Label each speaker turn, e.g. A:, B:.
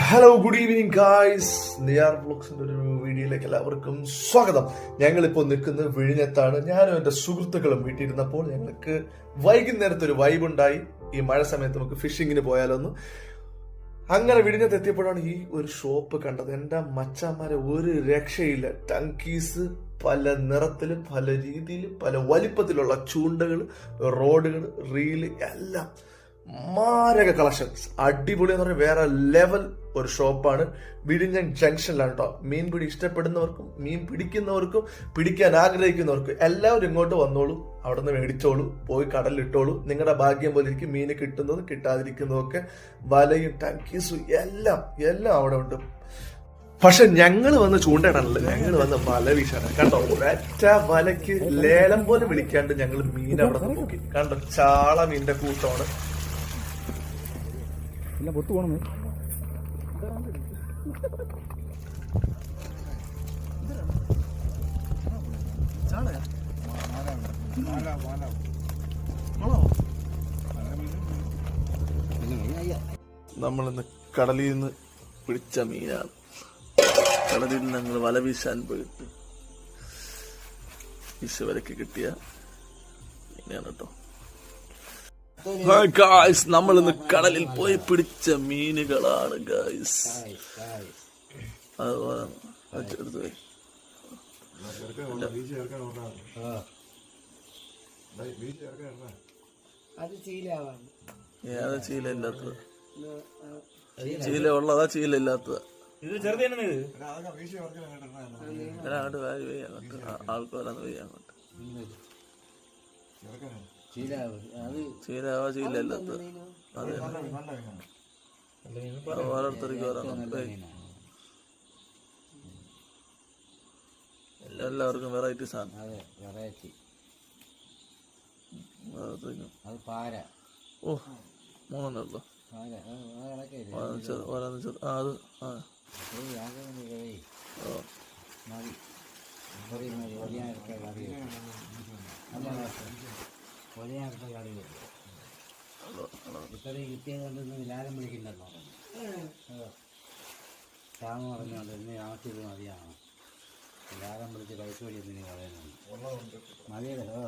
A: Hello good evening guys. Niyar വ്ലോഗ്സിന്റെ ഒരു വീഡിയോയിലേക്ക് എല്ലാവർക്കും സ്വാഗതം. ഞങ്ങളിപ്പോൾ നിൽക്കുന്നത് വിഴിഞ്ഞത്താണ്. ഞാനും എൻ്റെ സുഹൃത്തുക്കളും വീട്ടിലിരുന്നപ്പോൾ ഞങ്ങൾക്ക് വൈകുന്നേരത്തെ ഒരു വൈബ് ഉണ്ടായി. ഈ മഴ സമയത്ത് നമുക്ക് ഫിഷിങ്ങിന് പോയാലൊന്ന്. അങ്ങനെ വിഴിഞ്ഞത്ത് എത്തിയപ്പോഴാണ് ഈ ഒരു ഷോപ്പ് കണ്ടത്. എൻ്റെ മച്ചാന്മാരെ ഒരു രക്ഷയില്ല. ടങ്കീസ് പല നിറത്തിലും പല രീതിയിലും പല വലിപ്പത്തിലുള്ള ചൂണ്ടകൾ, റോഡുകൾ, റീല് എല്ലാം മാരക കളക്ഷൻസ്. അടിപൊളി എന്ന് പറഞ്ഞാൽ വേറെ ലെവൽ ഒരു ഷോപ്പാണ്. വിഴിഞ്ഞം ജംഗ്ഷനിലാണ് കേട്ടോ. മീൻ പിടി ഇഷ്ടപ്പെടുന്നവർക്കും മീൻ പിടിക്കുന്നവർക്കും പിടിക്കാൻ ആഗ്രഹിക്കുന്നവർക്കും എല്ലാവരും ഇങ്ങോട്ട് വന്നോളൂ. അവിടെ നിന്ന് മേടിച്ചോളൂ, പോയി കടലിലിട്ടോളൂ. നിങ്ങളുടെ ഭാഗ്യം പോലെ ഇരിക്കും. മീൻ കിട്ടുന്നതും കിട്ടാതിരിക്കുന്നതും ഒക്കെ. വലയും ടങ്കീസും എല്ലാം അവിടെ ഉണ്ട്. പക്ഷെ ഞങ്ങൾ വന്ന് ചൂണ്ടയിടാനല്ല, ഞങ്ങൾ വന്ന് വല വീശാണ്. കണ്ടോ, ഒരൊറ്റ വലയ്ക്ക് ലേലം പോലെ വിളിക്കാണ്ട് ഞങ്ങൾ മീൻ അവിടെ നിന്ന് നോക്കി. കണ്ടോ, ചാള മീനിന്റെ കൂട്ടമാണ്.
B: പൊത്തു പോണേ
A: നമ്മളിന്ന് കടലിൽ നിന്ന് പിടിച്ച മീനാണ്. കടലിൽ നിന്ന് ഞങ്ങൾ വല വീശാൻ പോയിട്ട് വിഷവലക്ക് കിട്ടിയ മീനാണ് കേട്ടോ. ഗായ്സ്, നമ്മൾ ഇന്ന് കടലിൽ പോയി പിടിച്ച മീനുകളാണ് ഗായ്സ്. അതുപോലെ ഏതാ ചീല ഇല്ലാത്തത്? ചീല ഉള്ളതാ ചീല ഇല്ലാത്തതാ? ആൾക്കാരാണ് അങ്ങോട്ട്. ചീലാവാ ചീല ഇല്ലാത്തത്? അതെ, ഓരോരുത്തർക്ക് എല്ലാവർക്കും വെറൈറ്റി സാധനം. ഓ, മൂന്നെണ്ണല്ലോ. അത്
B: ലാലം വിളിക്കണ്ടല്ലോ. ശ്യാമ പറഞ്ഞോണ്ട് ഇന്ന് ആവശ്യം മതിയാണ്. ലാലം വിളിച്ച് പൈസ വഴി എന്തിനു പറയുന്നുണ്ട്. മതിയല്ലോ.